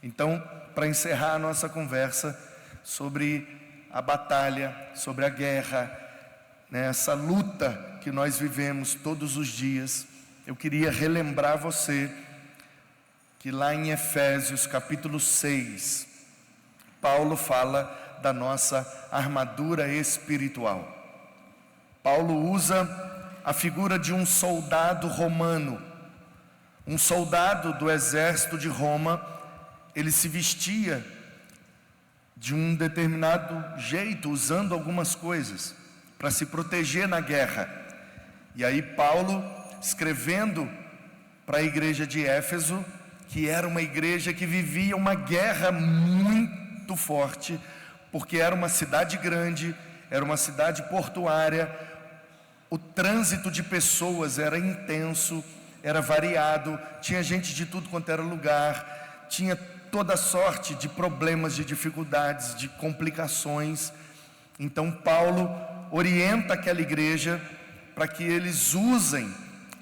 Então, para encerrar a nossa conversa sobre a batalha, sobre a guerra, né, essa luta que nós vivemos todos os dias, eu queria relembrar você que lá em Efésios capítulo 6, Paulo fala da nossa armadura espiritual. Paulo usa a figura de um soldado romano, um soldado do exército de Roma. Ele se vestia de um determinado jeito, usando algumas coisas para se proteger na guerra. E aí Paulo, escrevendo para a igreja de Éfeso, que era uma igreja que vivia uma guerra muito forte, porque era uma cidade grande, era uma cidade portuária, o trânsito de pessoas era intenso, era variado, tinha gente de tudo quanto era lugar, tinha toda sorte de problemas, de dificuldades, de complicações. Então Paulo orienta aquela igreja para que eles usem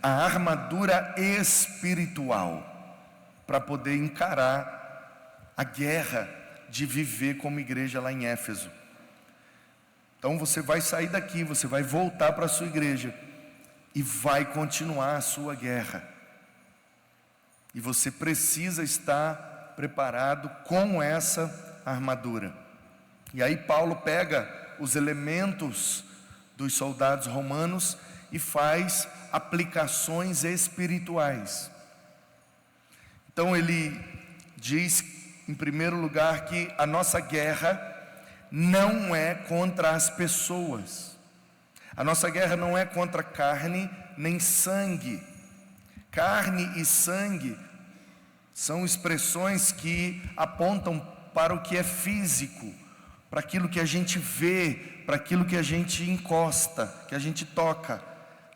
a armadura espiritual para poder encarar a guerra de viver como igreja lá em Éfeso. Então você vai sair daqui, você vai voltar para a sua igreja e vai continuar a sua guerra. E você precisa estar preparado com essa armadura. E aí Paulo pega os elementos dos soldados romanos e faz aplicações espirituais. Então ele diz, em primeiro lugar, que a nossa guerra não é contra as pessoas. A nossa guerra não é contra carne nem sangue. Carne e sangue são expressões que apontam para o que é físico, para aquilo que a gente vê, para aquilo que a gente encosta, que a gente toca,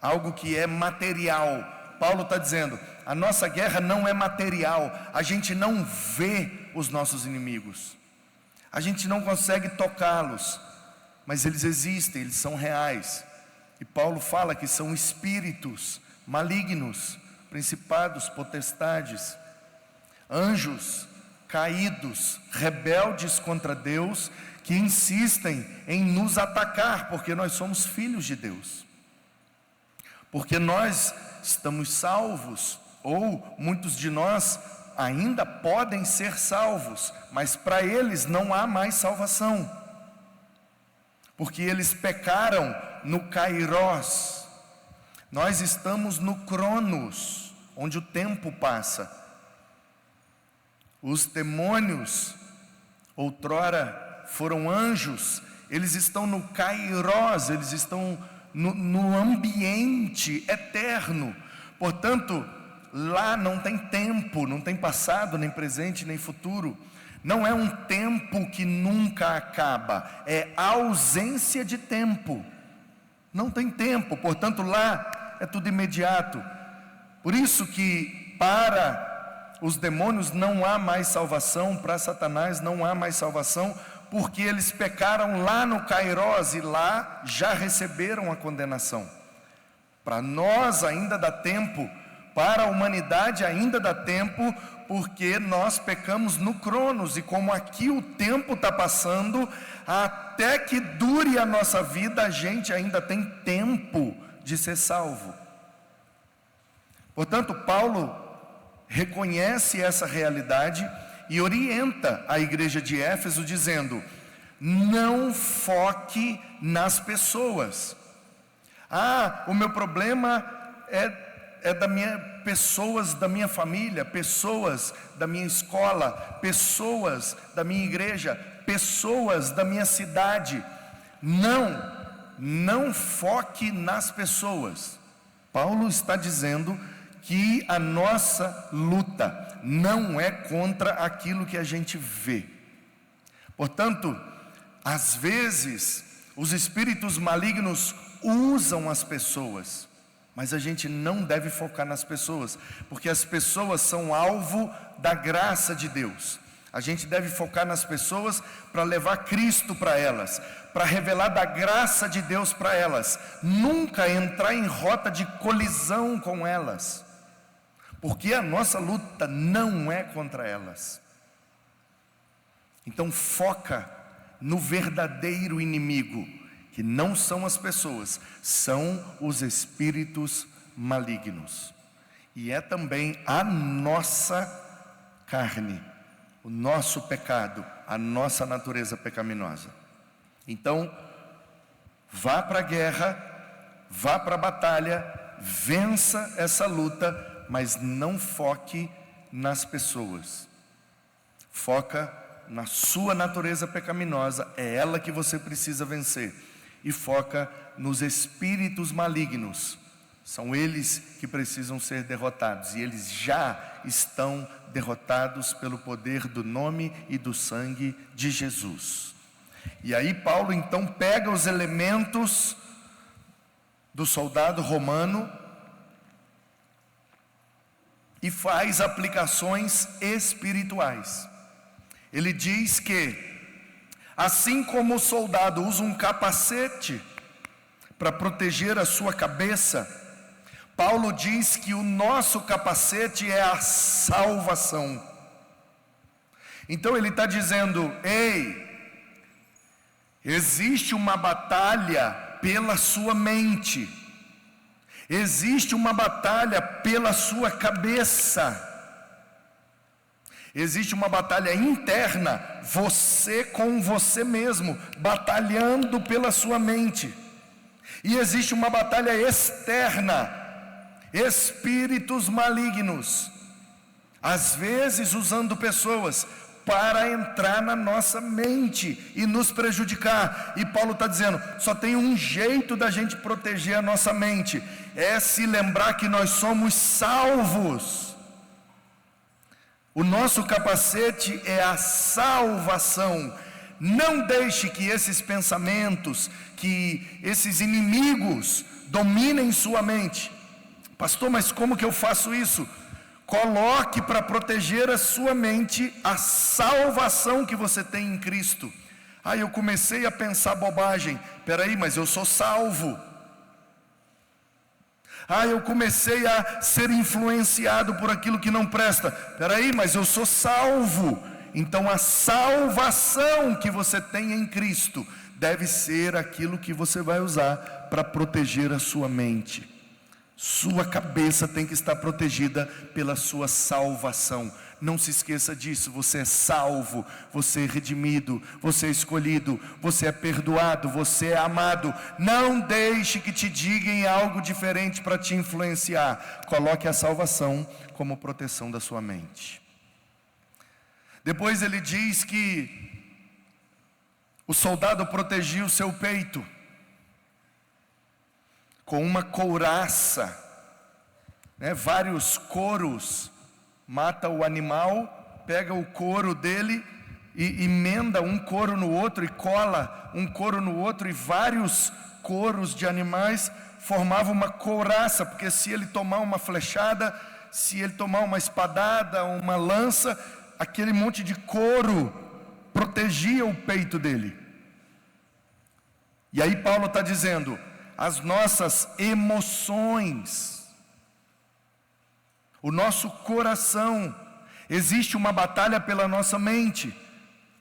algo que é material. Paulo está dizendo, a nossa guerra não é material, a gente não vê os nossos inimigos, a gente não consegue tocá-los, mas eles existem, eles são reais. E Paulo fala que são espíritos malignos, principados, potestades, anjos caídos, rebeldes contra Deus, que insistem em nos atacar, porque nós somos filhos de Deus, porque nós estamos salvos, ou muitos de nós ainda podem ser salvos, mas para eles não há mais salvação, porque eles pecaram no Kairos. Nós estamos no Cronos, onde o tempo passa. Os demônios, outrora foram anjos, eles estão no Kairos, eles estão no ambiente eterno. Portanto, lá não tem tempo, não tem passado, nem presente, nem futuro. Não é um tempo que nunca acaba, é ausência de tempo. Não tem tempo, portanto lá é tudo imediato. Por isso que para os demônios não há mais salvação, para Satanás não há mais salvação, porque eles pecaram lá no Kairos e lá já receberam a condenação. Para nós ainda dá tempo, para a humanidade ainda dá tempo, porque nós pecamos no Cronos, e como aqui o tempo está passando, até que dure a nossa vida, a gente ainda tem tempo de ser salvo. Portanto, Paulo reconhece essa realidade e orienta a igreja de Éfeso dizendo, não foque nas pessoas. O meu problema é pessoas da minha família, pessoas da minha escola, pessoas da minha igreja, pessoas da minha cidade. Não foque nas pessoas. Paulo está dizendo que a nossa luta não é contra aquilo que a gente vê. Portanto, às vezes, os espíritos malignos usam as pessoas, mas a gente não deve focar nas pessoas, porque as pessoas são alvo da graça de Deus. A gente deve focar nas pessoas para levar Cristo para elas, para revelar da graça de Deus para elas, nunca entrar em rota de colisão com elas, porque a nossa luta não é contra elas. Então foca no verdadeiro inimigo, que não são as pessoas, são os espíritos malignos. E é também a nossa carne, o nosso pecado, a nossa natureza pecaminosa. Então, vá para a guerra, vá para a batalha, vença essa luta, mas não foque nas pessoas. Foca na sua natureza pecaminosa, é ela que você precisa vencer. E foca nos espíritos malignos. São eles que precisam ser derrotados, e eles já estão derrotados pelo poder do nome e do sangue de Jesus. E aí Paulo então pega os elementos do soldado romano e faz aplicações espirituais. Ele diz que, assim como o soldado usa um capacete para proteger a sua cabeça, Paulo diz que o nosso capacete é a salvação. Então ele está dizendo: ei, existe uma batalha pela sua mente, existe uma batalha pela sua cabeça, existe uma batalha interna, você com você mesmo, batalhando pela sua mente, e existe uma batalha externa, espíritos malignos, às vezes usando pessoas para entrar na nossa mente e nos prejudicar. E Paulo está dizendo, só tem um jeito da gente proteger a nossa mente, é se lembrar que nós somos salvos. O nosso capacete é a salvação. Não deixe que esses pensamentos, que esses inimigos dominem sua mente. Pastor, mas como que eu faço isso? Coloque para proteger a sua mente a salvação que você tem em Cristo. Eu comecei a pensar bobagem. Peraí, mas eu sou salvo. Eu comecei a ser influenciado por aquilo que não presta. Peraí, mas eu sou salvo. Então a salvação que você tem em Cristo deve ser aquilo que você vai usar para proteger a sua mente. Sua cabeça tem que estar protegida pela sua salvação. Não se esqueça disso. Você é salvo, você é redimido, você é escolhido, você é perdoado, você é amado. Não deixe que te digam algo diferente para te influenciar. Coloque a salvação como proteção da sua mente. Depois ele diz que o soldado protegia o seu peito com uma couraça, vários couros, mata o animal, pega o couro dele e emenda um couro no outro e cola um couro no outro, e vários couros de animais formavam uma couraça, porque se ele tomar uma flechada, se ele tomar uma espadada, uma lança, aquele monte de couro protegia o peito dele. E aí Paulo está dizendo, as nossas emoções, o nosso coração, existe uma batalha pela nossa mente.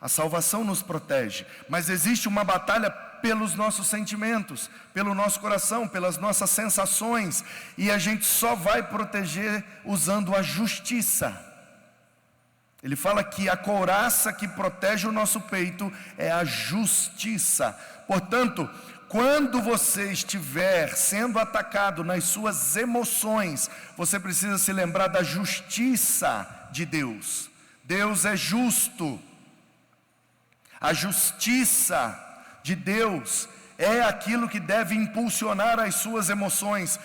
A salvação nos protege, mas existe uma batalha pelos nossos sentimentos, pelo nosso coração, pelas nossas sensações, e a gente só vai proteger usando a justiça. Ele fala que a couraça que protege o nosso peito é a justiça. Portanto, quando você estiver sendo atacado nas suas emoções, você precisa se lembrar da justiça de Deus. Deus é justo. A justiça de Deus é aquilo que deve impulsionar as suas emoções.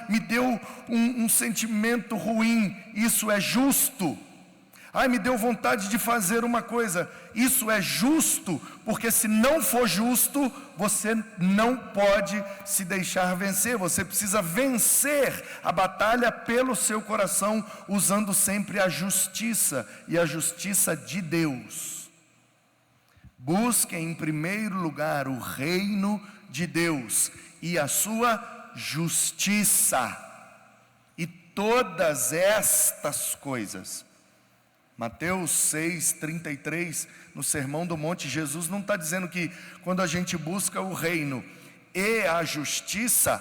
Me deu um sentimento ruim, isso é justo. Me deu vontade de fazer uma coisa, isso é justo, porque se não for justo, você não pode se deixar vencer. Você precisa vencer a batalha pelo seu coração, usando sempre a justiça, e a justiça de Deus. Busquem em primeiro lugar o reino de Deus e a sua justiça, e todas estas coisas, Mateus 6:33, no Sermão do Monte, Jesus não está dizendo que quando a gente busca o reino e a justiça,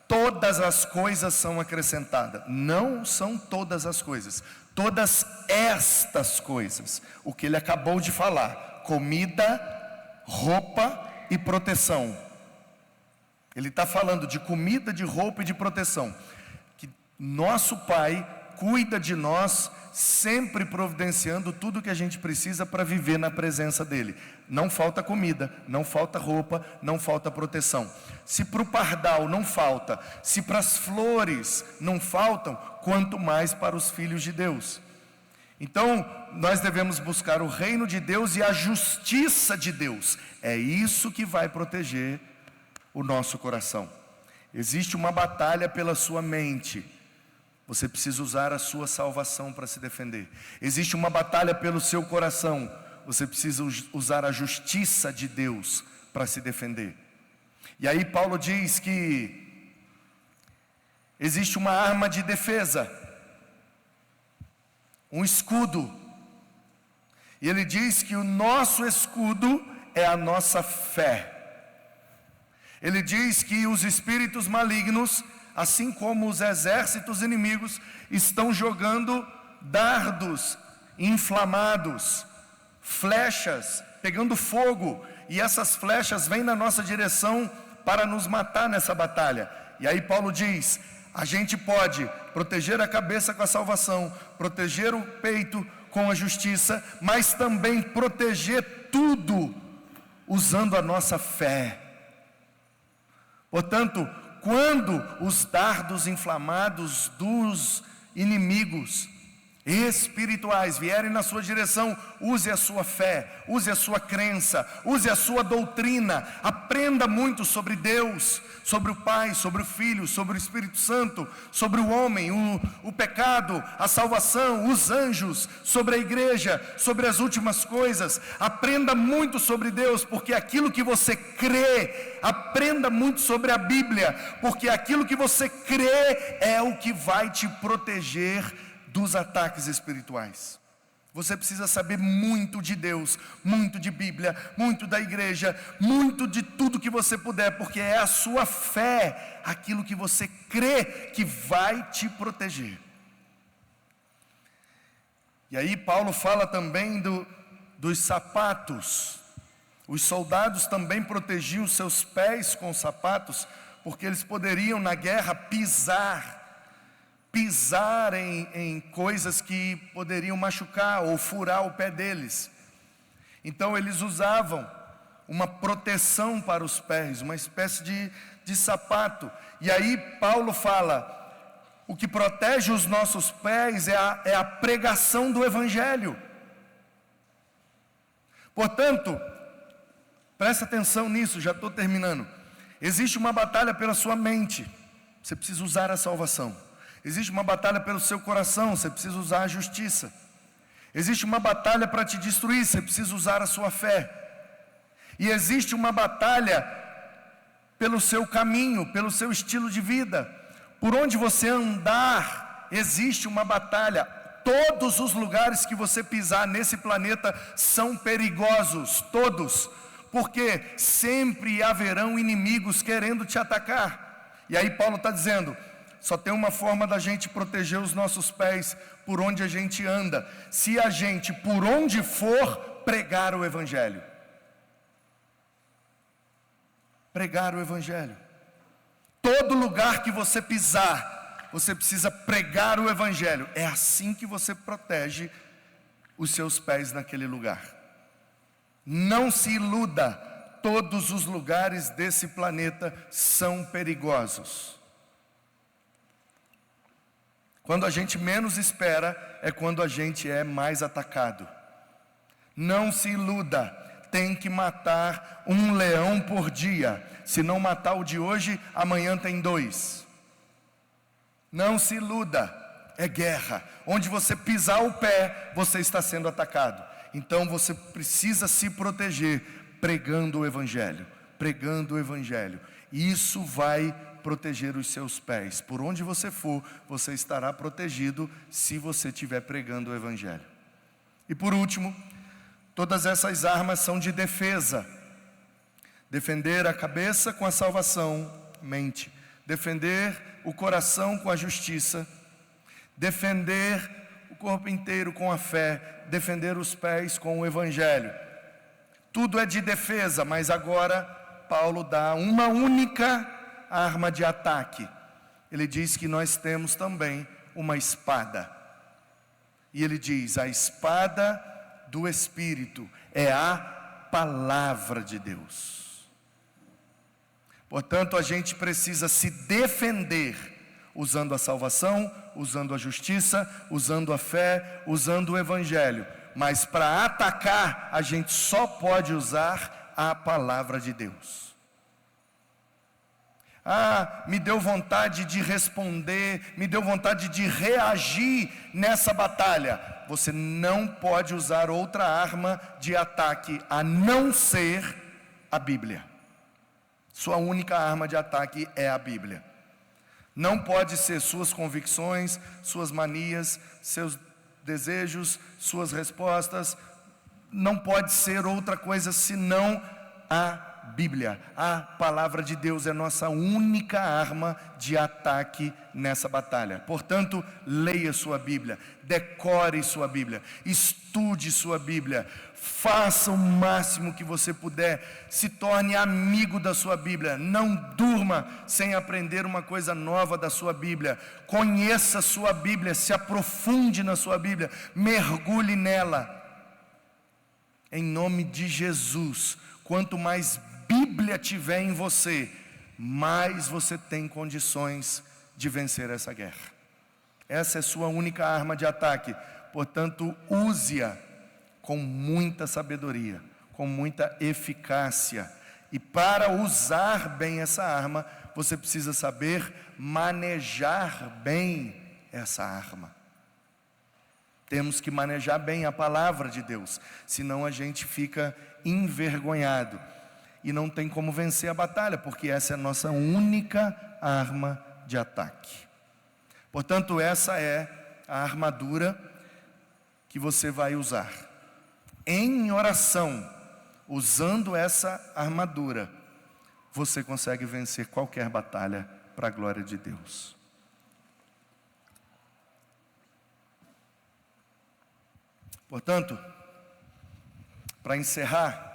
todas as coisas são acrescentadas. Não são todas as coisas, todas estas coisas, o que ele acabou de falar: comida, roupa e proteção. Ele está falando de comida, de roupa e de proteção. Que nosso Pai cuida de nós, sempre providenciando tudo que a gente precisa para viver na presença dEle. Não falta comida, não falta roupa, não falta proteção. Se para o pardal não falta, se para as flores não faltam, quanto mais para os filhos de Deus. Então, nós devemos buscar o reino de Deus e a justiça de Deus. É isso que vai proteger o nosso coração. Existe uma batalha pela sua mente. Você precisa usar a sua salvação para se defender. Existe uma batalha pelo seu coração. Você precisa usar a justiça de Deus para se defender. E aí Paulo diz que existe uma arma de defesa, um escudo. E ele diz que o nosso escudo é a nossa fé. Ele diz que os espíritos malignos, assim como os exércitos inimigos, estão jogando dardos inflamados, flechas pegando fogo, e essas flechas vêm na nossa direção para nos matar nessa batalha. E aí Paulo diz: a gente pode proteger a cabeça com a salvação, proteger o peito com a justiça, mas também proteger tudo usando a nossa fé. Portanto, quando os dardos inflamados dos inimigos espirituais vierem na sua direção, use a sua fé, use a sua crença, use a sua doutrina. Aprenda muito sobre Deus, sobre o Pai, sobre o Filho, sobre o Espírito Santo, sobre o homem, o pecado, a salvação, os anjos, sobre a igreja, sobre as últimas coisas. Aprenda muito sobre Deus, porque aquilo que você crê. Aprenda muito sobre a Bíblia, porque aquilo que você crê é o que vai te proteger dos ataques espirituais. Você precisa saber muito de Deus, muito de Bíblia, muito da igreja, muito de tudo que você puder, porque é a sua fé, aquilo que você crê, que vai te proteger. E aí Paulo fala também dos sapatos. Os soldados também protegiam seus pés com sapatos, porque eles poderiam na guerra pisar em coisas que poderiam machucar ou furar o pé deles. Então eles usavam uma proteção para os pés, uma espécie de sapato. E aí Paulo fala: o que protege os nossos pés é a pregação do Evangelho. Portanto, presta atenção nisso, já estou terminando. Existe uma batalha pela sua mente, você precisa usar a salvação. Existe uma batalha pelo seu coração, você precisa usar a justiça. Existe uma batalha para te destruir, você precisa usar a sua fé. E existe uma batalha pelo seu caminho, pelo seu estilo de vida. Por onde você andar, existe uma batalha. Todos os lugares que você pisar nesse planeta são perigosos, todos. Porque sempre haverão inimigos querendo te atacar. E aí Paulo está dizendo: só tem uma forma da gente proteger os nossos pés, por onde a gente anda. Se a gente, por onde for, pregar o Evangelho. Pregar o Evangelho. Todo lugar que você pisar, você precisa pregar o Evangelho. É assim que você protege os seus pés naquele lugar. Não se iluda, todos os lugares desse planeta são perigosos. Quando a gente menos espera, é quando a gente é mais atacado. Não se iluda, tem que matar um leão por dia. Se não matar o de hoje, amanhã tem 2. Não se iluda, é guerra. Onde você pisar o pé, você está sendo atacado. Então você precisa se proteger, pregando o Evangelho. Pregando o Evangelho. Isso vai proteger os seus pés. Por onde você for, você estará protegido se você estiver pregando o Evangelho. E por último, todas essas armas são de defesa. Defender a cabeça com a salvação, mente. Defender o coração com a justiça. Defender o corpo inteiro com a fé. Defender os pés com o evangelho. Tudo é de defesa, mas agora Paulo dá uma única arma de ataque. Ele diz que nós temos também uma espada. E ele diz: a espada do Espírito é a palavra de Deus. Portanto, a gente precisa se defender usando a salvação, usando a justiça, usando a fé, usando o evangelho. Mas para atacar, a gente só pode usar a palavra de Deus. Me deu vontade de responder, me deu vontade de reagir nessa batalha. Você não pode usar outra arma de ataque a não ser a Bíblia. Sua única arma de ataque é a Bíblia. Não pode ser suas convicções, suas manias, seus desejos, suas respostas. Não pode ser outra coisa senão a Bíblia. A palavra de Deus é nossa única arma de ataque nessa batalha. Portanto, leia sua Bíblia, decore sua Bíblia, estude sua Bíblia, faça o máximo que você puder, se torne amigo da sua Bíblia. Não durma sem aprender uma coisa nova da sua Bíblia. Conheça sua Bíblia, se aprofunde na sua Bíblia, mergulhe nela. Em nome de Jesus, quanto mais Bíblia tiver em você, mais você tem condições de vencer essa guerra. Essa é sua única arma de ataque. Portanto, use-a com muita sabedoria, com muita eficácia. E para usar bem essa arma, você precisa saber manejar bem essa arma. Temos que manejar bem a palavra de Deus, senão a gente fica envergonhado. E não tem como vencer a batalha, porque essa é a nossa única arma de ataque. Portanto, essa é a armadura que você vai usar. Em oração, usando essa armadura, você consegue vencer qualquer batalha para a glória de Deus. Portanto, para encerrar,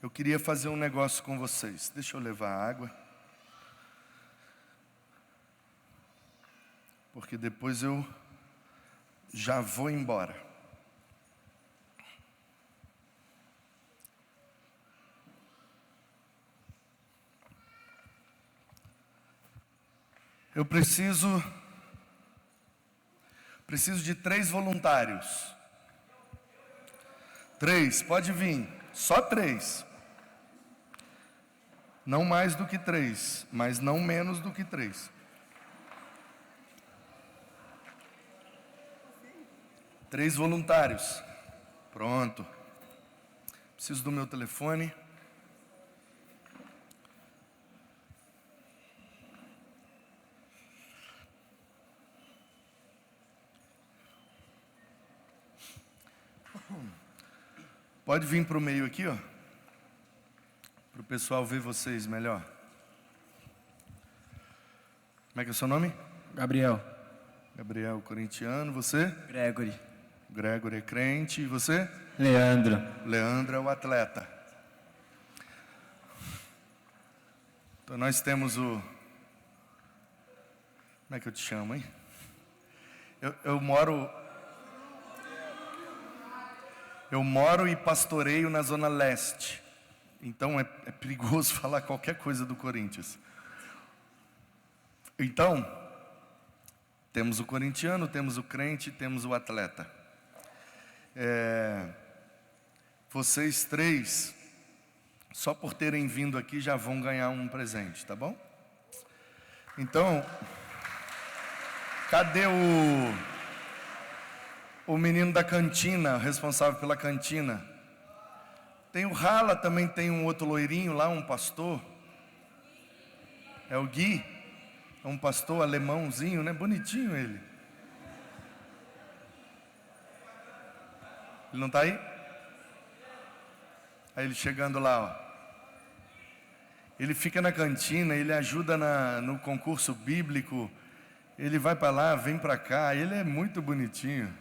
eu queria fazer um negócio com vocês. Deixa eu levar a água, porque depois eu já vou embora. Eu preciso de 3 voluntários. 3, pode vir, só 3. Não mais do que 3, mas não menos do que 3. Três voluntários. Pronto. Preciso do meu telefone. Pode vir para o meio aqui, ó, para o pessoal ver vocês melhor. Como é que é o seu nome? Gabriel. Gabriel, corintiano. Você? Gregory. Gregory é crente. E você? Leandro. Leandro é o atleta. Então nós temos o... Como é que eu te chamo, hein? Eu moro e pastoreio na Zona Leste. Então é perigoso falar qualquer coisa do Corinthians. Então, temos o corintiano, temos o crente, temos o atleta. Vocês 3, só por terem vindo aqui, já vão ganhar um presente, tá bom? Então, cadê o menino da cantina, responsável pela cantina? Tem o Rala, também tem um outro loirinho lá, um pastor. É o Gui, é um pastor alemãozinho, né? Bonitinho ele. Ele não está aí? Aí ele chegando lá, ó. Ele fica na cantina, ele ajuda no concurso bíblico. Ele vai para lá, vem para cá. Ele é muito bonitinho.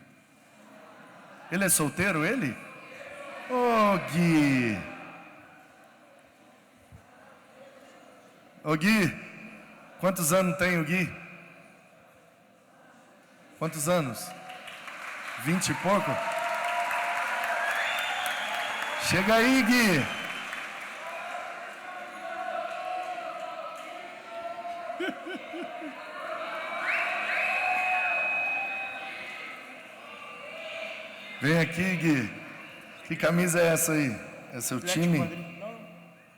Ele é solteiro, ele? Ô, Gui. Ô, Gui. Quantos anos tem o Gui? Quantos anos? 20 e pouco? Chega aí, Gui. Vem aqui, Gui. Que camisa é essa aí? É seu time?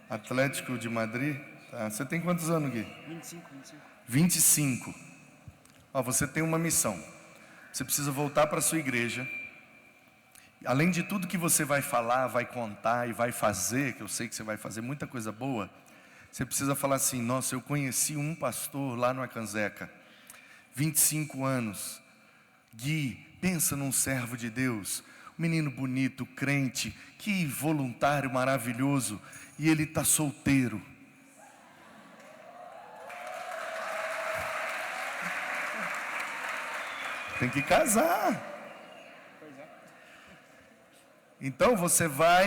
Atlético de Madrid? Tá. Você tem quantos anos, Gui? 25. 25. Ó, você tem uma missão. Você precisa voltar para a sua igreja. Além de tudo que você vai falar, vai contar e vai fazer, que eu sei que você vai fazer muita coisa boa, você precisa falar assim: nossa, eu conheci um pastor lá no Acanzeca, 25 anos. Gui, pensa num servo de Deus, um menino bonito, crente, que voluntário maravilhoso, e ele está solteiro. Tem que casar. Então você vai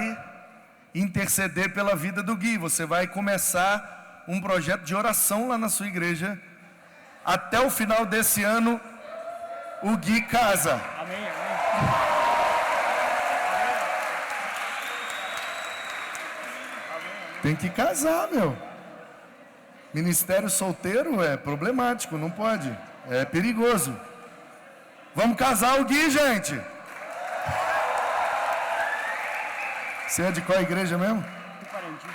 interceder pela vida do Gui. Você vai começar um projeto de oração lá na sua igreja. Até o final desse ano, o Gui casa. Amém. Tem que casar, meu. Ministério solteiro é problemático, não pode. É perigoso. Vamos casar o Gui, gente. Você é de qual igreja mesmo? Tuparendi.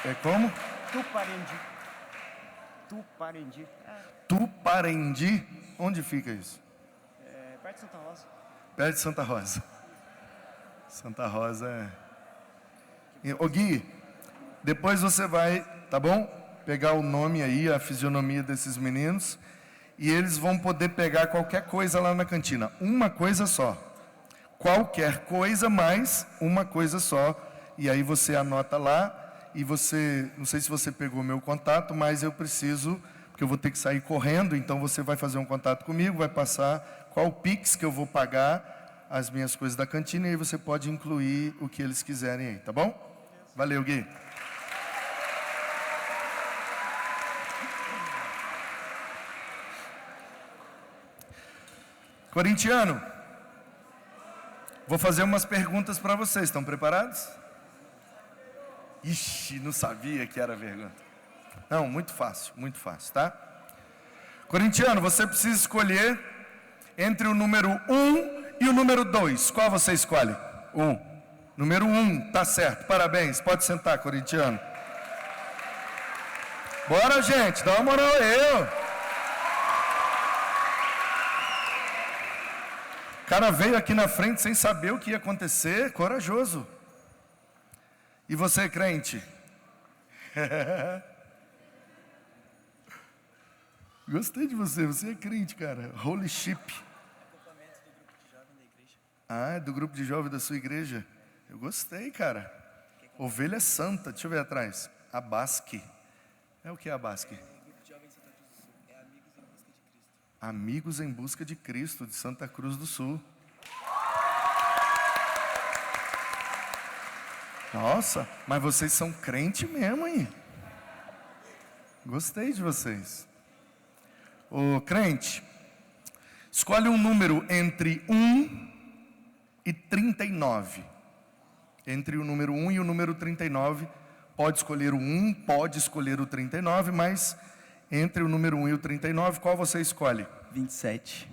É como? Tuparendi. Tuparendi? Onde fica isso? É perto de Santa Rosa. Perto de Santa Rosa. Santa Rosa é... Ô Gui, depois você vai, tá bom? Pegar o nome aí, a fisionomia desses meninos, e eles vão poder pegar qualquer coisa lá na cantina. Uma coisa só. Qualquer coisa mais uma coisa só. E aí você anota lá, e você, não sei se você pegou meu contato, mas eu preciso, porque eu vou ter que sair correndo, então você vai fazer um contato comigo, vai passar qual o Pix que eu vou pagar as minhas coisas da cantina, e aí você pode incluir o que eles quiserem aí, tá bom? Valeu, Gui. Corintiano, vou fazer umas perguntas para vocês, estão preparados? Ixi, não sabia que era pergunta. Não, muito fácil, tá? Corintiano, você precisa escolher entre o número 1 e o número 2. Qual você escolhe? 1. Número 1, tá certo, parabéns, pode sentar, corintiano. Bora, gente, dá uma moral aí. O cara veio aqui na frente sem saber o que ia acontecer, corajoso. E você, crente? Gostei de você, você é crente, cara. Holy Ship. Ah, é do grupo de jovem da sua igreja. Eu gostei, cara. Ovelha Santa, deixa eu ver atrás. Abasque. É o que é Abasque? Amigos em Busca de Cristo, de Santa Cruz do Sul. Nossa, mas vocês são crente mesmo, hein? Gostei de vocês. Ô, crente, escolhe um número entre 1 e 39. Entre o número 1 e o número 39. Pode escolher o 1, pode escolher o 39, mas... entre o número 1 e o 39, qual você escolhe? 27.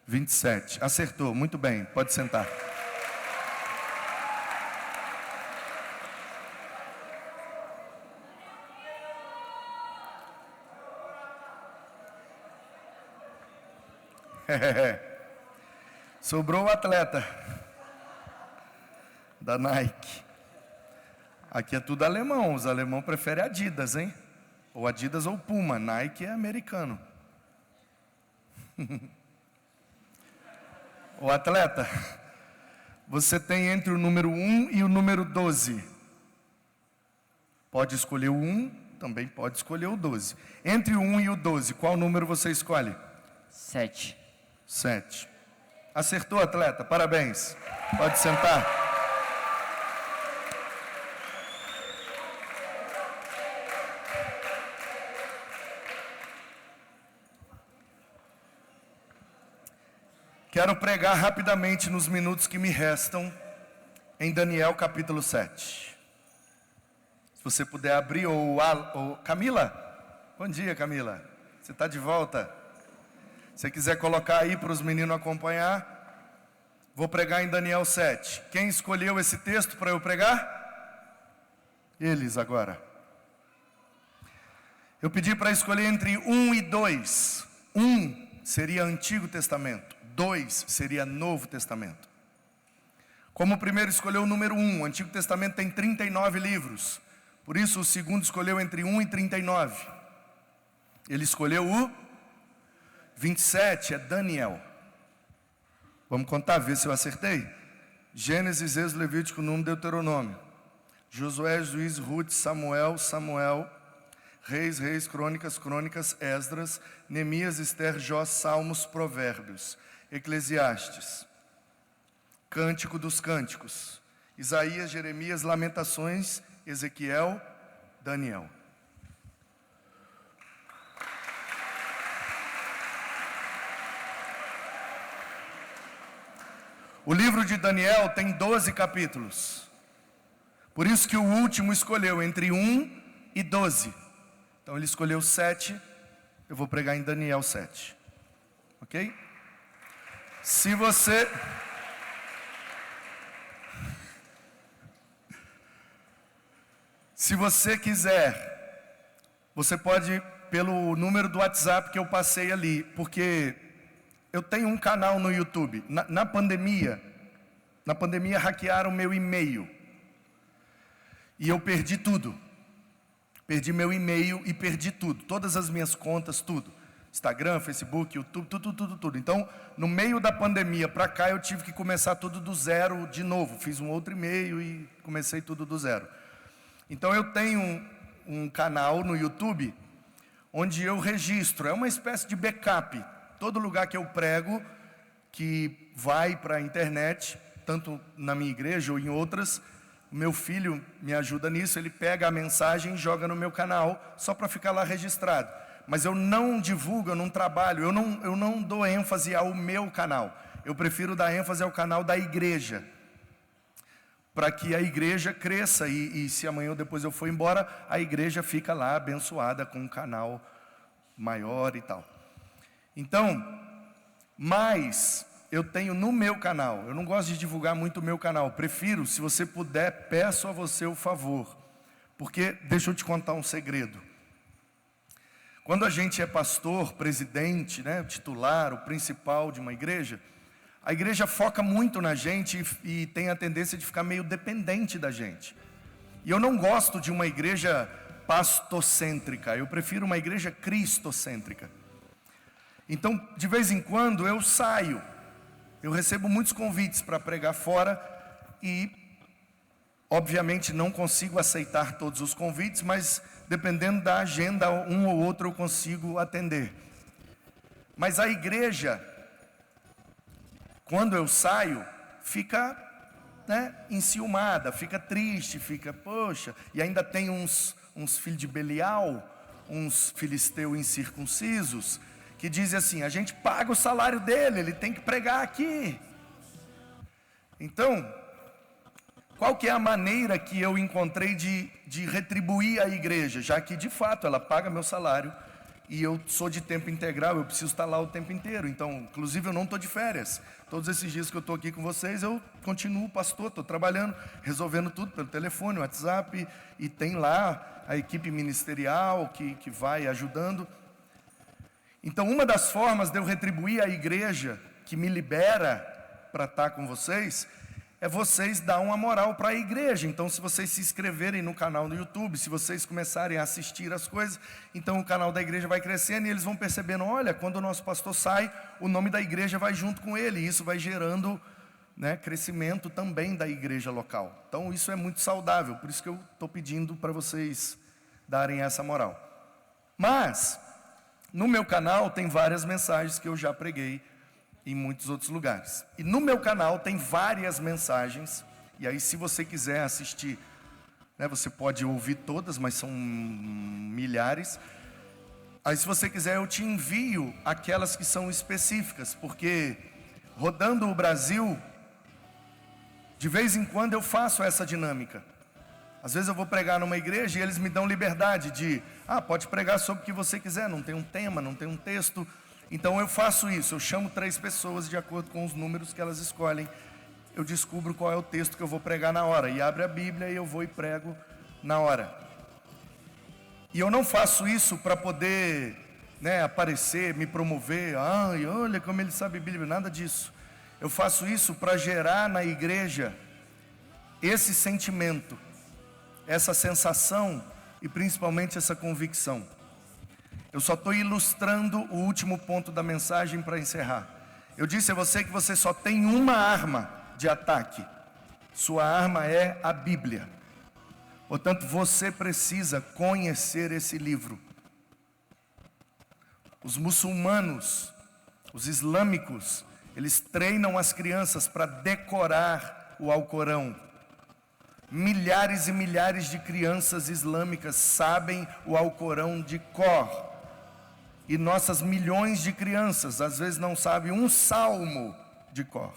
27. Acertou, muito bem. Pode sentar. Sobrou o atleta da Nike. Aqui é tudo alemão. Os alemãos preferem Adidas, hein? Ou Adidas ou Puma. Nike é americano. O atleta, você tem entre o número 1 e o número 12. Pode escolher o 1, também pode escolher o 12. Entre o 1 e o 12, qual número você escolhe? 7. 7. Acertou, atleta, parabéns. Pode sentar. Quero pregar rapidamente nos minutos que me restam em Daniel capítulo 7. Se você puder abrir, ou Camila, bom dia Camila, você está de volta? Se você quiser colocar aí para os meninos acompanhar, vou pregar em Daniel 7. Quem escolheu esse texto para eu pregar? Eles agora. Eu pedi para escolher entre 1 e 2. 1 seria Antigo Testamento. 2 seria Novo Testamento. Como o primeiro escolheu o número 1, o Antigo Testamento tem 39 livros. Por isso o segundo escolheu entre 1 e 39. Ele escolheu o 27, é Daniel. Vamos contar, ver se eu acertei. Gênesis, Êxodo, Levítico, Número, Deuteronômio. Josué, Juízes, Ruth, Samuel, Reis, Crônicas, Esdras, Neemias, Ester, Jó, Salmos, Provérbios. Eclesiastes, Cântico dos Cânticos, Isaías, Jeremias, Lamentações, Ezequiel, Daniel. O livro de Daniel tem 12 capítulos. Por isso que o último escolheu entre 1 e 12. Então ele escolheu 7, eu vou pregar em Daniel 7. Ok? Se você quiser, você pode pelo número do WhatsApp que eu passei ali, porque eu tenho um canal no YouTube. Na pandemia hackearam meu e-mail e eu perdi tudo. Perdi meu e-mail e perdi tudo, todas as minhas contas, tudo. Instagram, Facebook, YouTube, tudo. Então, no meio da pandemia para cá, eu tive que começar tudo do zero de novo. Fiz um outro e-mail e comecei tudo do zero. Então, eu tenho um canal no YouTube, onde eu registro. É uma espécie de backup. Todo lugar que eu prego, que vai para a internet, tanto na minha igreja ou em outras, o meu filho me ajuda nisso. Ele pega a mensagem e joga no meu canal, só para ficar lá registrado. Mas eu não divulgo, eu não trabalho, eu não dou ênfase ao meu canal. Eu prefiro dar ênfase ao canal da igreja, para que a igreja cresça e se amanhã ou depois eu for embora, a igreja fica lá abençoada com um canal maior e tal. Então, mas eu tenho no meu canal, eu não gosto de divulgar muito o meu canal, prefiro, se você puder, peço a você o favor, porque deixa eu te contar um segredo. Quando a gente é pastor, presidente, titular, o principal de uma igreja, a igreja foca muito na gente e tem a tendência de ficar meio dependente da gente. E eu não gosto de uma igreja pastocêntrica, eu prefiro uma igreja cristocêntrica. Então, de vez em quando eu saio, eu recebo muitos convites para pregar fora e, obviamente, não consigo aceitar todos os convites, mas dependendo da agenda, um ou outro eu consigo atender. Mas a igreja, quando eu saio, fica enciumada, fica triste, fica, poxa, e ainda tem uns filhos de Belial, uns filisteus incircuncisos, que dizem assim, a gente paga o salário dele, ele tem que pregar aqui. Então, qual que é a maneira que eu encontrei de retribuir a igreja, já que de fato ela paga meu salário, e eu sou de tempo integral, eu preciso estar lá o tempo inteiro. Então, inclusive eu não estou de férias. Todos esses dias que eu estou aqui com vocês, eu continuo pastor, estou trabalhando, resolvendo tudo pelo telefone, WhatsApp, e tem lá a equipe ministerial que vai ajudando. Então, uma das formas de eu retribuir a igreja, que me libera para estar com vocês, é vocês dar uma moral para a igreja. Então, se vocês se inscreverem no canal no YouTube, se vocês começarem a assistir as coisas, então o canal da igreja vai crescendo e eles vão percebendo, olha, quando o nosso pastor sai, o nome da igreja vai junto com ele, e isso vai gerando, né, crescimento também da igreja local. Então, isso é muito saudável, por isso que eu estou pedindo para vocês darem essa moral. Mas, no meu canal tem várias mensagens que eu já preguei em muitos outros lugares. E no meu canal tem várias mensagens, e aí se você quiser assistir, né, você pode ouvir todas, mas são milhares. Aí se você quiser eu te envio aquelas que são específicas, porque rodando o Brasil, de vez em quando eu faço essa dinâmica. Às vezes eu vou pregar numa igreja e eles me dão liberdade de, pode pregar sobre o que você quiser, não tem um tema, não tem um texto. Então eu faço isso, eu chamo 3 pessoas de acordo com os números que elas escolhem. Eu descubro qual é o texto que eu vou pregar na hora, e abre a Bíblia e eu vou e prego na hora. E eu não faço isso para poder, né, aparecer, me promover, olha como ele sabe Bíblia, nada disso. Eu faço isso para gerar na igreja esse sentimento, essa sensação e principalmente essa convicção. Eu só estou ilustrando o último ponto da mensagem para encerrar. Eu disse a você que você só tem uma arma de ataque. Sua arma é a Bíblia. Portanto, você precisa conhecer esse livro. Os muçulmanos, os islâmicos, eles treinam as crianças para decorar o Alcorão. Milhares e milhares de crianças islâmicas sabem o Alcorão de cor. E nossas milhões de crianças, às vezes não sabem um salmo de cor.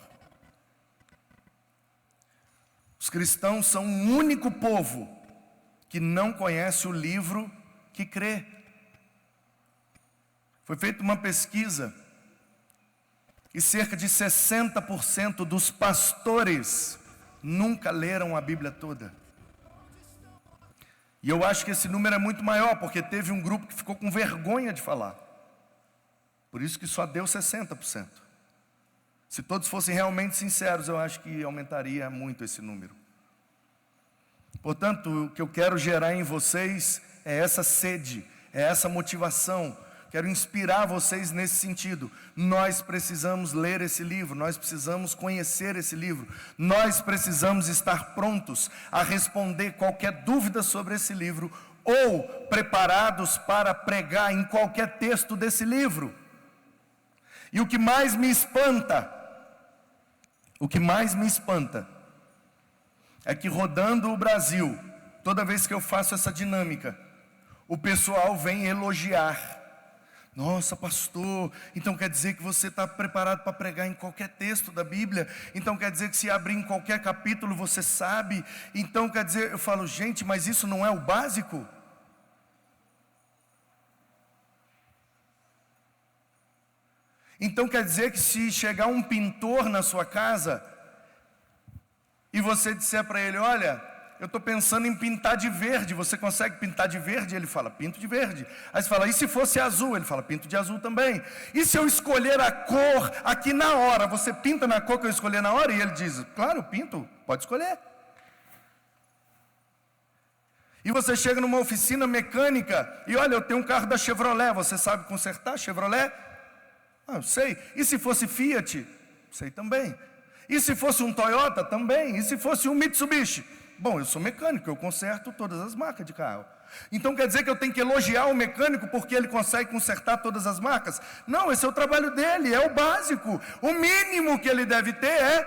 Os cristãos são o único povo que não conhece o livro que crê. Foi feita uma pesquisa e cerca de 60% dos pastores nunca leram a Bíblia toda. E eu acho que esse número é muito maior, porque teve um grupo que ficou com vergonha de falar. Por isso que só deu 60%. Se todos fossem realmente sinceros, eu acho que aumentaria muito esse número. Portanto, o que eu quero gerar em vocês é essa sede, é essa motivação. Quero inspirar vocês nesse sentido. Nós precisamos ler esse livro, nós precisamos conhecer esse livro, nós precisamos estar prontos a responder qualquer dúvida sobre esse livro, ou preparados para pregar em qualquer texto desse livro. E o que mais me espanta, é que rodando o Brasil, toda vez que eu faço essa dinâmica, o pessoal vem elogiar. Nossa, pastor, então quer dizer que você está preparado para pregar em qualquer texto da Bíblia? Então quer dizer que se abrir em qualquer capítulo você sabe? Então quer dizer, eu falo, gente, mas isso não é o básico? Então quer dizer que se chegar um pintor na sua casa e você disser para ele, olha, eu estou pensando em pintar de verde, você consegue pintar de verde? Ele fala, pinto de verde. Aí você fala, e se fosse azul? Ele fala, pinto de azul também. E se eu escolher a cor aqui na hora, você pinta na cor que eu escolher na hora? E ele diz, claro, pinto, pode escolher. E você chega numa oficina mecânica e olha, eu tenho um carro da Chevrolet, você sabe consertar Chevrolet? Eu sei. E se fosse Fiat? Sei também. E se fosse um Toyota? Também. E se fosse um Mitsubishi? Bom, eu sou mecânico, eu conserto todas as marcas de carro. Então quer dizer que eu tenho que elogiar o mecânico porque ele consegue consertar todas as marcas? Não, esse é o trabalho dele, é o básico. O mínimo que ele deve ter é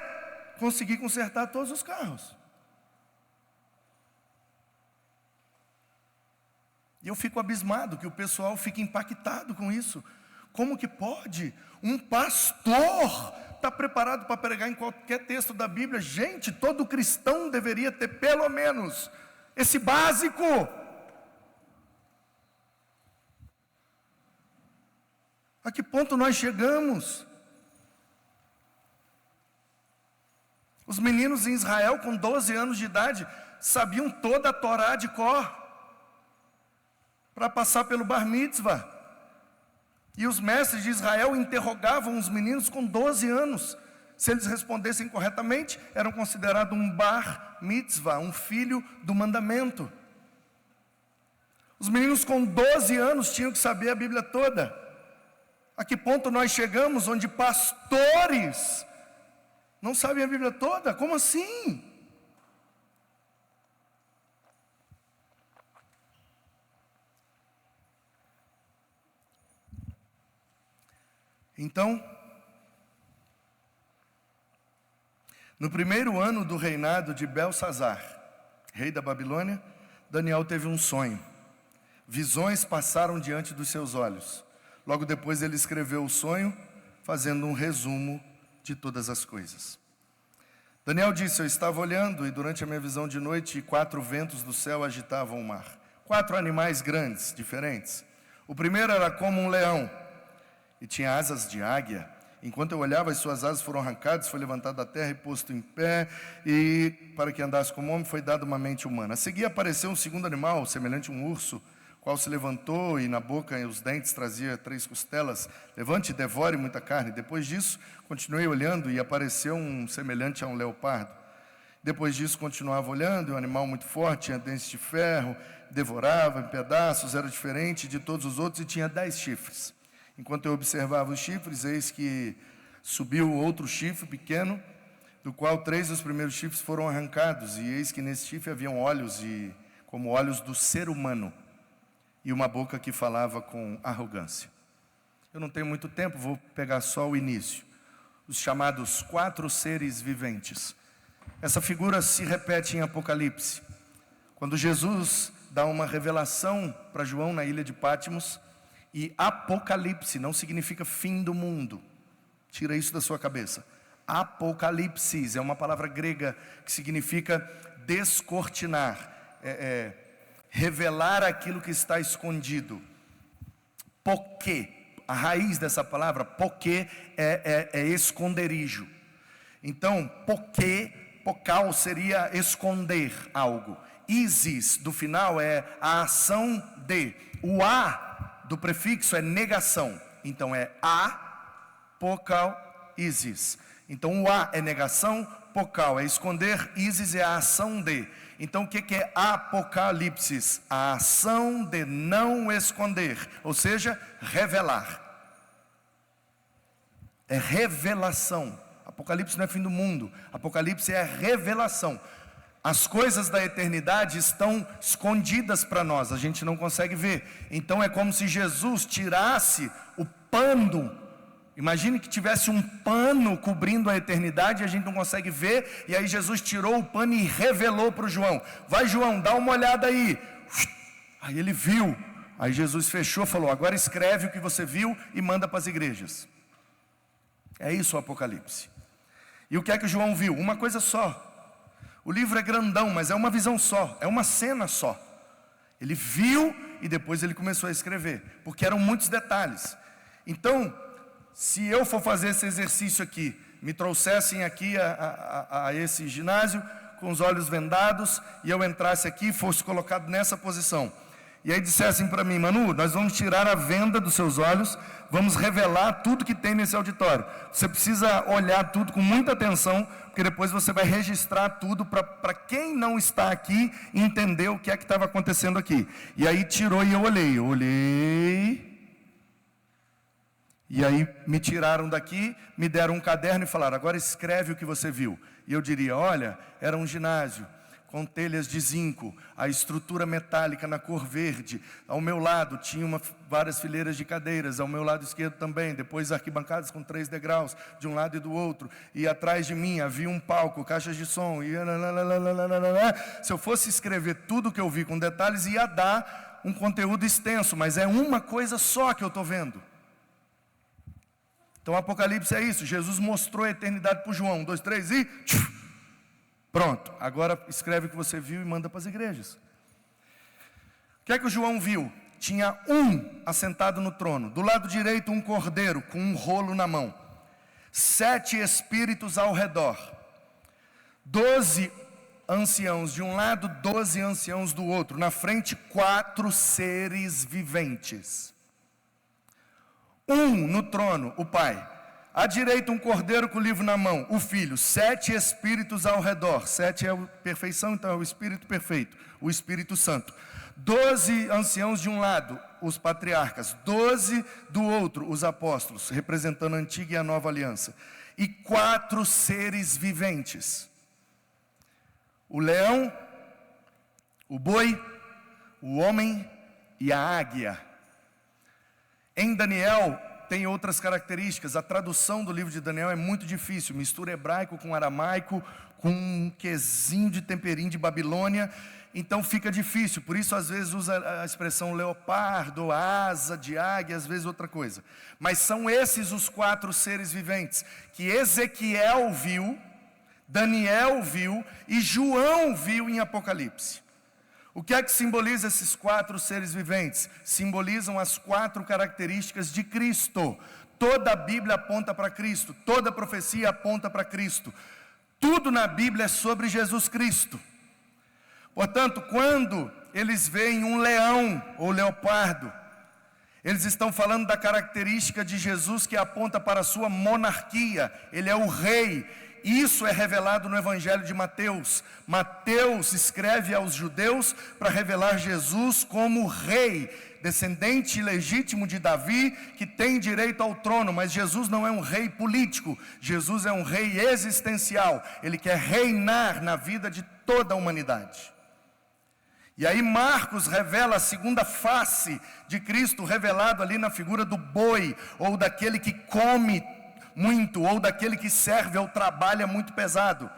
conseguir consertar todos os carros. E eu fico abismado que o pessoal fica impactado com isso. Como que pode um pastor estar preparado para pregar em qualquer texto da Bíblia? Gente, todo cristão deveria ter pelo menos esse básico. A que ponto nós chegamos? Os meninos em Israel com 12 anos de idade sabiam toda a Torá de cor para passar pelo bar mitzvah. E os mestres de Israel interrogavam os meninos com 12 anos. Se eles respondessem corretamente, eram considerados um bar mitzvah, um filho do mandamento. Os meninos com 12 anos tinham que saber a Bíblia toda. A que ponto nós chegamos onde pastores não sabem a Bíblia toda? Como assim? Então, no primeiro ano do reinado de Belsazar, rei da Babilônia, Daniel teve um sonho. Visões passaram diante dos seus olhos. Logo depois ele escreveu o sonho, fazendo um resumo de todas as coisas. Daniel disse: eu estava olhando e durante a minha visão de noite, 4 ventos do céu agitavam o mar. 4 animais grandes, diferentes. O primeiro era como um leão e tinha asas de águia. Enquanto eu olhava, as suas asas foram arrancadas, foi levantado da terra e posto em pé, e para que andasse como homem foi dado uma mente humana. A seguir apareceu um segundo animal, semelhante a um urso, qual se levantou e na boca e os dentes trazia 3 costelas. Levante e devore muita carne. Depois disso, continuei olhando e apareceu um semelhante a um leopardo. Depois disso, continuava olhando, e um animal muito forte, tinha dentes de ferro, devorava em pedaços, era diferente de todos os outros e tinha 10 chifres. Enquanto eu observava os chifres, eis que subiu outro chifre pequeno, do qual 3 dos primeiros chifres foram arrancados, e eis que nesse chifre haviam olhos, como olhos do ser humano, e uma boca que falava com arrogância. Eu não tenho muito tempo, vou pegar só o início. Os chamados 4 seres viventes. Essa figura se repete em Apocalipse. Quando Jesus dá uma revelação para João na ilha de Patmos, e Apocalipse não significa fim do mundo. Tira isso da sua cabeça. Apocalipsis é uma palavra grega que significa descortinar, revelar aquilo que está escondido. Poké, a raiz dessa palavra, poké, é esconderijo. Então, pocal seria esconder algo. Isis, do final, é a ação de. O A do prefixo é negação. Então é apocal, isis. Então o A é negação, pocal é esconder, isis é a ação de. Então o que é apocalipsis? A ação de não esconder, ou seja, revelar. É revelação. Apocalipse não é fim do mundo. Apocalipse é revelação. As coisas da eternidade estão escondidas para nós, a gente não consegue ver. Então é como se Jesus tirasse o pano. Imagine que tivesse um pano cobrindo a eternidade e a gente não consegue ver. E aí Jesus tirou o pano e revelou para o João. Vai, João, dá uma olhada aí. Aí ele viu. Aí Jesus fechou, falou: agora escreve o que você viu e manda para as igrejas. É isso o Apocalipse. E o que é que o João viu? Uma coisa só. O livro é grandão, mas é uma visão só, é uma cena só. Ele viu e depois ele começou a escrever, porque eram muitos detalhes. Então, se eu for fazer esse exercício aqui, me trouxessem aqui a esse ginásio, com os olhos vendados, e eu entrasse aqui e fosse colocado nessa posição. E aí dissessem para mim: Manu, nós vamos tirar a venda dos seus olhos, vamos revelar tudo que tem nesse auditório. Você precisa olhar tudo com muita atenção, porque depois você vai registrar tudo para quem não está aqui entender o que é que estava acontecendo aqui. E aí tirou e eu olhei. E aí me tiraram daqui, me deram um caderno e falaram: agora escreve o que você viu. E eu diria: olha, era um ginásio com telhas de zinco, a estrutura metálica na cor verde. Ao meu lado tinha várias fileiras de cadeiras, ao meu lado esquerdo também, depois arquibancadas com 3 degraus, de um lado e do outro, e atrás de mim havia um palco, caixas de som, e se eu fosse escrever tudo que eu vi com detalhes, ia dar um conteúdo extenso, mas é uma coisa só que eu estou vendo. Então o Apocalipse é isso. Jesus mostrou a eternidade para o João. 1, 2, 3 e... pronto, agora escreve o que você viu e manda para as igrejas. O que é que o João viu? Tinha um assentado no trono, do lado direito um cordeiro com um rolo na mão, 7 espíritos ao redor, 12 anciãos de um lado, 12 anciãos do outro, na frente 4 seres viventes. Um no trono, o Pai. À direita um cordeiro com o livro na mão, o filho, 7 espíritos ao redor. 7 é a perfeição, então é o espírito perfeito, o Espírito Santo. 12 anciãos de um lado, os patriarcas, 12 do outro, os apóstolos, representando a antiga e a nova aliança. E 4 seres viventes. O leão, o boi, o homem e a águia. Em Daniel tem outras características. A tradução do livro de Daniel é muito difícil. Mistura hebraico com aramaico, com um quesinho de temperinho de Babilônia. Então fica difícil. Por isso às vezes usa a expressão leopardo, asa de águia, às vezes outra coisa. Mas são esses os 4 seres viventes que Ezequiel viu, Daniel viu e João viu em Apocalipse. O que é que simboliza esses 4 seres viventes? Simbolizam as 4 características de Cristo. Toda a Bíblia aponta para Cristo, toda a profecia aponta para Cristo. Tudo na Bíblia é sobre Jesus Cristo. Portanto, quando eles veem um leão ou leopardo, eles estão falando da característica de Jesus que aponta para a sua monarquia. Ele é o rei. Isso é revelado no Evangelho de Mateus. Mateus escreve aos judeus para revelar Jesus como rei, descendente legítimo de Davi, que tem direito ao trono. Mas Jesus não é um rei político, Jesus é um rei existencial. Ele quer reinar na vida de toda a humanidade. E aí Marcos revela a segunda face de Cristo, revelado ali na figura do boi, ou daquele que come muito, ou daquele que serve ou trabalha muito pesado.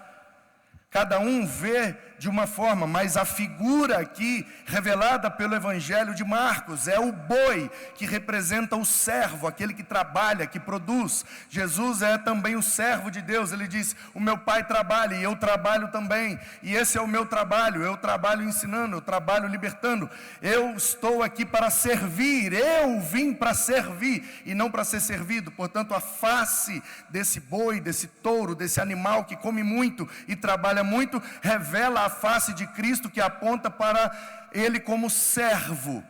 Cada um vê de uma forma, mas a figura aqui revelada pelo Evangelho de Marcos é o boi, que representa o servo, aquele que trabalha, que produz. Jesus é também o servo de Deus. Ele diz: o meu Pai trabalha e eu trabalho também, e esse é o meu trabalho. Eu trabalho ensinando, eu trabalho libertando. Eu estou aqui para servir, eu vim para servir e não para ser servido. Portanto, a face desse boi, desse touro, desse animal que come muito e trabalha muito, revela a face de Cristo, que aponta para Ele como servo.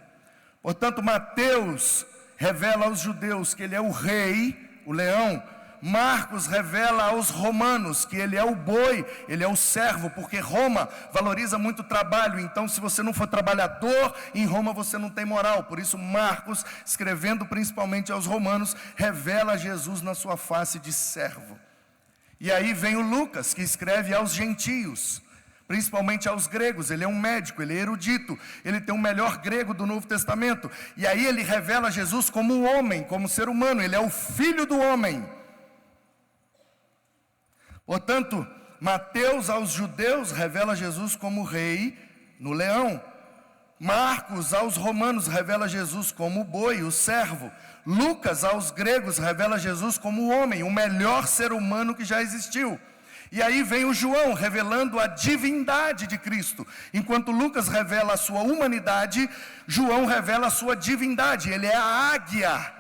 Portanto, Mateus revela aos judeus que Ele é o rei, o leão. Marcos revela aos romanos que Ele é o boi, Ele é o servo, porque Roma valoriza muito o trabalho. Então, se você não for trabalhador, em Roma você não tem moral. Por isso Marcos, escrevendo principalmente aos romanos, revela Jesus na sua face de servo. E aí vem o Lucas, que escreve aos gentios, principalmente aos gregos. Ele é um médico, ele é erudito, ele tem o melhor grego do Novo Testamento. E aí ele revela Jesus como um homem, como ser humano. Ele é o filho do homem. Portanto, Mateus aos judeus revela Jesus como rei no leão. Marcos aos romanos revela Jesus como o boi, o servo. Lucas aos gregos revela Jesus como o homem, o melhor ser humano que já existiu. E aí vem o João revelando a divindade de Cristo. Enquanto Lucas revela a sua humanidade, João revela a sua divindade. Ele é a águia.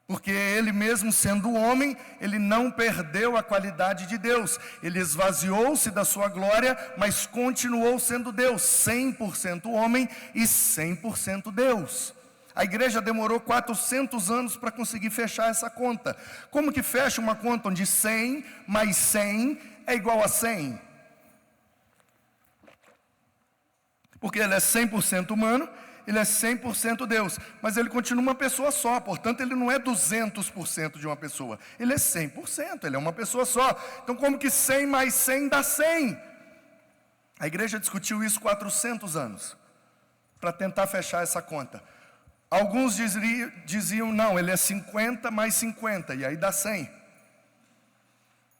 Porque ele mesmo sendo homem, ele não perdeu a qualidade de Deus. Ele esvaziou-se da sua glória, mas continuou sendo Deus, 100% homem e 100% Deus. A igreja demorou 400 anos para conseguir fechar essa conta. Como que fecha uma conta onde 100 mais 100 é igual a 100? Porque ele é 100% humano, ele é 100% Deus, mas ele continua uma pessoa só. Portanto, ele não é 200% de uma pessoa, ele é 100%, ele é uma pessoa só. Então, como que 100 mais 100 dá 100? A igreja discutiu isso 400 anos, para tentar fechar essa conta. Alguns diziam, não, ele é 50 mais 50, e aí dá 100.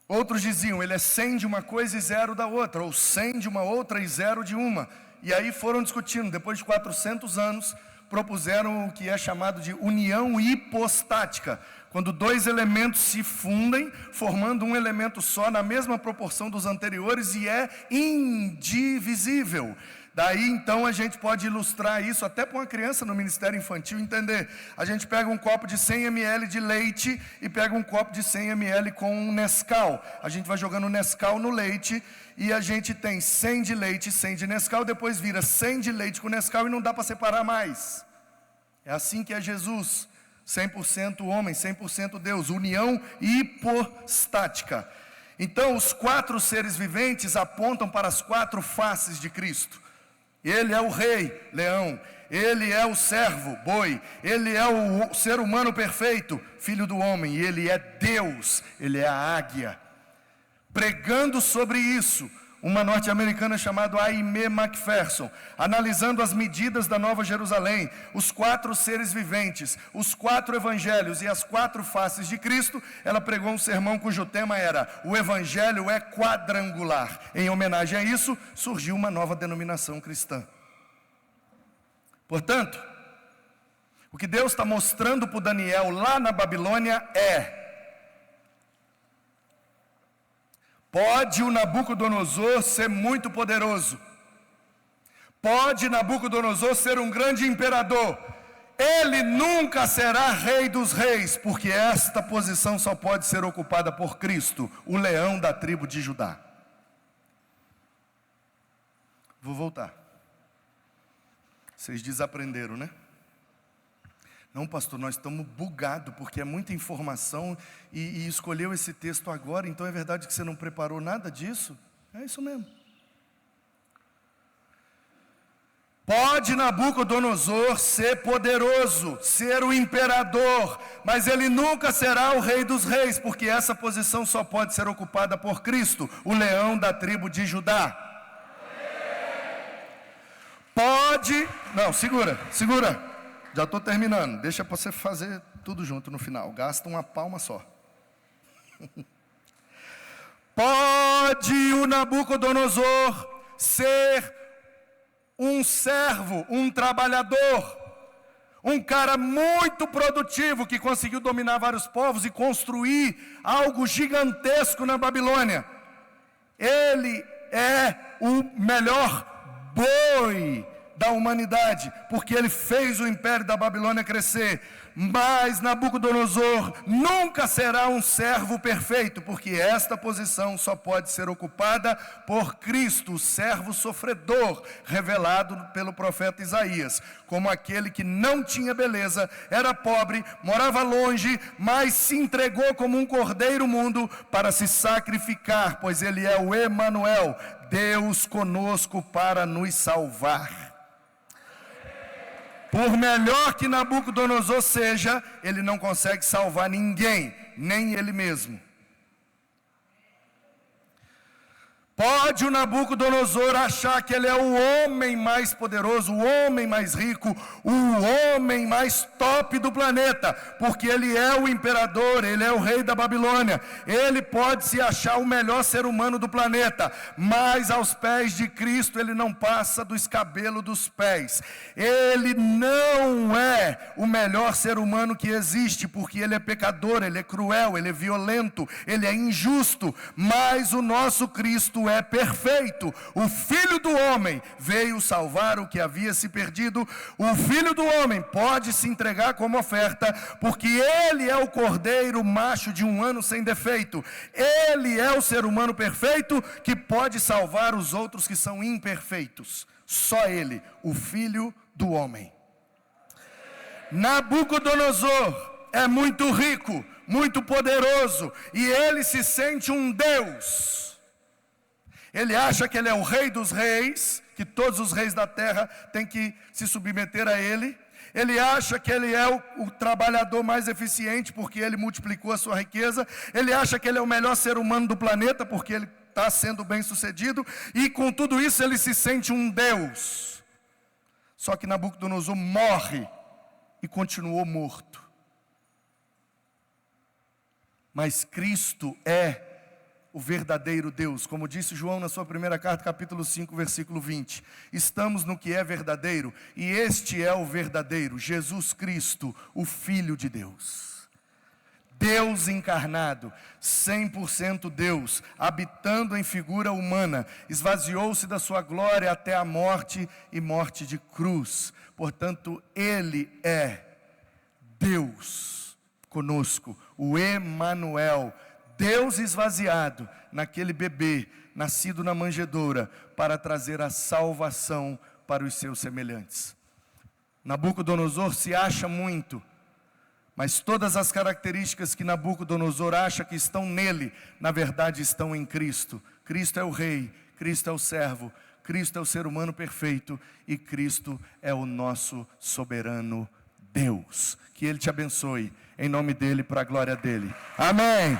Outros diziam, ele é 100 de uma coisa e 0 da outra, ou 100 de uma outra e 0 de uma. E aí foram discutindo. Depois de 400 anos, propuseram o que é chamado de união hipostática, quando 2 elementos se fundem, formando um elemento só, na mesma proporção dos anteriores, e é indivisível. Daí então a gente pode ilustrar isso até para uma criança no ministério infantil entender. A gente pega um copo de 100 ml de leite e pega um copo de 100 ml com um Nescau. A gente vai jogando Nescau no leite e a gente tem 100 de leite e 100 de Nescau, depois vira 100 de leite com Nescau e não dá para separar mais. É assim que é Jesus. 100% homem, 100% Deus, união hipostática. Então, os 4 seres viventes apontam para as 4 faces de Cristo. Ele é o rei, leão. Ele é o servo, boi. Ele é o ser humano perfeito, filho do homem. E ele é Deus, ele é a águia. Pregando sobre isso, uma norte-americana chamada Aimee McPherson, analisando as medidas da Nova Jerusalém, os 4 seres viventes, os 4 evangelhos e as 4 faces de Cristo, ela pregou um sermão cujo tema era: o evangelho é quadrangular. Em homenagem a isso, surgiu uma nova denominação cristã. Portanto, o que Deus está mostrando para o Daniel lá na Babilônia é: pode o Nabucodonosor ser muito poderoso, pode Nabucodonosor ser um grande imperador, ele nunca será rei dos reis, porque esta posição só pode ser ocupada por Cristo, o leão da tribo de Judá. Vou voltar. Vocês desaprenderam, né? Não, pastor, nós estamos bugados, porque é muita informação e escolheu esse texto agora, então é verdade que você não preparou nada disso? É isso mesmo. Pode Nabucodonosor ser poderoso, ser o imperador, mas ele nunca será o rei dos reis, porque essa posição só pode ser ocupada por Cristo, o leão da tribo de Judá. Pode... Não, segura. Já estou terminando. Deixa para você fazer tudo junto no final. Gasta uma palma só. Pode o Nabucodonosor ser um servo, um trabalhador, um cara muito produtivo que conseguiu dominar vários povos e construir algo gigantesco na Babilônia. Ele é o melhor boi da humanidade, porque ele fez o império da Babilônia crescer. Mas Nabucodonosor nunca será um servo perfeito, porque esta posição só pode ser ocupada por Cristo, o servo sofredor, revelado pelo profeta Isaías, como aquele que não tinha beleza, era pobre, morava longe, mas se entregou como um cordeiro mudo para se sacrificar, pois ele é o Emanuel, Deus conosco para nos salvar. Por melhor que Nabucodonosor seja, ele não consegue salvar ninguém, nem ele mesmo. Pode o Nabucodonosor achar que ele é o homem mais poderoso, o homem mais rico, o homem mais top do planeta, porque ele é o imperador, ele é o rei da Babilônia. Ele pode se achar o melhor ser humano do planeta, mas aos pés de Cristo ele não passa do escabelo dos pés. Ele não é o melhor ser humano que existe, porque ele é pecador, ele é cruel, ele é violento, ele é injusto, mas o nosso Cristo é perfeito. O Filho do Homem veio salvar o que havia se perdido. O Filho do Homem pode se entregar como oferta, porque ele é o cordeiro macho de 1 ano sem defeito. Ele é o ser humano perfeito que pode salvar os outros que são imperfeitos. Só ele, o Filho do Homem. Nabucodonosor é muito rico, muito poderoso, e ele se sente um Deus. Ele acha que ele é o rei dos reis, que todos os reis da terra têm que se submeter a ele. Ele acha que ele é o trabalhador mais eficiente, porque ele multiplicou a sua riqueza. Ele acha que ele é o melhor ser humano do planeta, porque ele está sendo bem sucedido. E com tudo isso ele se sente um Deus. Só que Nabucodonosor morre e continuou morto. Mas Cristo é o verdadeiro Deus, como disse João na sua primeira carta, capítulo 5, versículo 20. Estamos no que é verdadeiro, e este é o verdadeiro, Jesus Cristo, o Filho de Deus. Deus encarnado, 100% Deus, habitando em figura humana, esvaziou-se da sua glória até a morte e morte de cruz. Portanto, Ele é Deus conosco, o Emanuel, Deus esvaziado naquele bebê, nascido na manjedoura, para trazer a salvação para os seus semelhantes. Nabucodonosor se acha muito, Mas todas as características que Nabucodonosor acha que estão nele, na verdade estão em Cristo. Cristo é o rei, Cristo é o servo, Cristo é o ser humano perfeito e Cristo é o nosso soberano Deus. Que Ele te abençoe, em nome dEle, para a glória dEle. Amém.